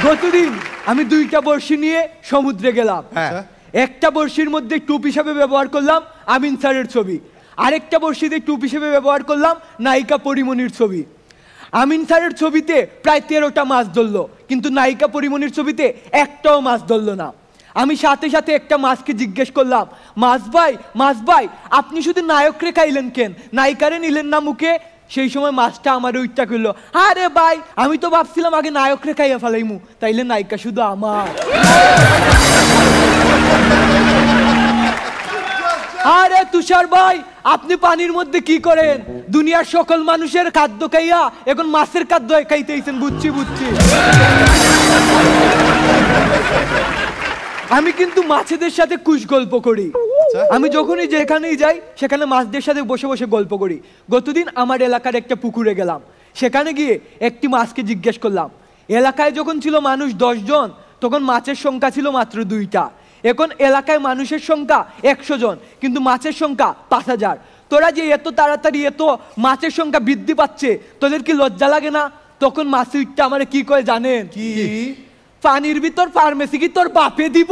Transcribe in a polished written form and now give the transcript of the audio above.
গতদিন আমি 2টা বড়শি নিয়ে সমুদ্রে গেলাম। একটা বড়শির মধ্যে টুপ হিসাবে ব্যবহার করলাম আমিন স্যারের ছবি, আরেকটা বড়শিতে টুপ হিসেবে ব্যবহার করলাম নায়িকা পরিমণির ছবি। আমিন স্যারের ছবিতে প্রায় 13টা মাছ ধরলো, কিন্তু নায়িকা পরিমণির ছবিতে একটাও মাছ ধরলো না। আমি সাথে সাথে একটা মাছকে জিজ্ঞেস করলাম, মাছ ভাই আপনি শুধু নায়করে খাইলেন কেন, নায়িকারে নিলেন না মুখে? সেই সময় মাছটা আমার উইটটা করলো, আরে ভাই আমি তো ভাবছিলাম আগে নায়করে খাইয়া ফেলাইমু, তাইলে নায়িকা শুধু আমার। আরে তুষার ভাই আপনি পানির মধ্যে কি করেন? দুনিয়ার সকল মানুষের খাদ্য খাইয়া এখন মাছের খাদ্য খাইতেছেন। বুঝছি। আমি কিন্তু মাছেদের সাথে কুশ গল্প করি। আমি যখনই যেখানেই যাই সেখানে মাছদের সাথে বসে বসে গল্প করি। গতদিন আমার এলাকার একটা পুকুরে গেলাম, সেখানে গিয়ে একটি মাছকে জিজ্ঞেস করলাম। এলাকায় যখন ছিল মানুষ 10 জন, তখন মাছের সংখ্যা ছিল মাত্র 2টা। এখন এলাকায় মানুষের সংখ্যা 100 জন, কিন্তু মাছের সংখ্যা 5000। তোরা যে এত তাড়াতাড়ি এত মাছের সংখ্যা বৃদ্ধি পাচ্ছে, তোদের কি লজ্জা লাগে না? তখন মাছটা আমার কি কয় জানেন? কি? পানির ভিতর ফার্মেসি কি তোর বাপে দিব?